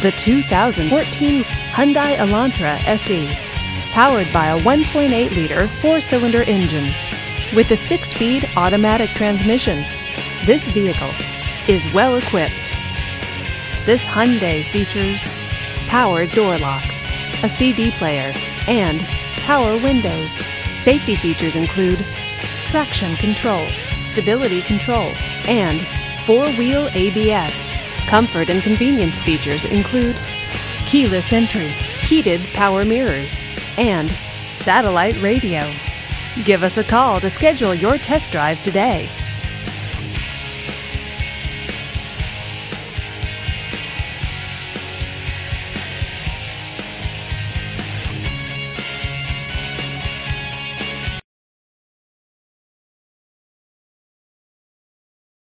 The 2014 Hyundai Elantra SE, powered by a 1.8-liter four-cylinder engine with a 6-speed automatic transmission. This vehicle is well equipped. This Hyundai features power door locks, a CD player, and power windows. Safety features include traction control, stability control, and 4-wheel ABS. Comfort and convenience features include keyless entry, heated power mirrors, and satellite radio. Give us a call to schedule your test drive today.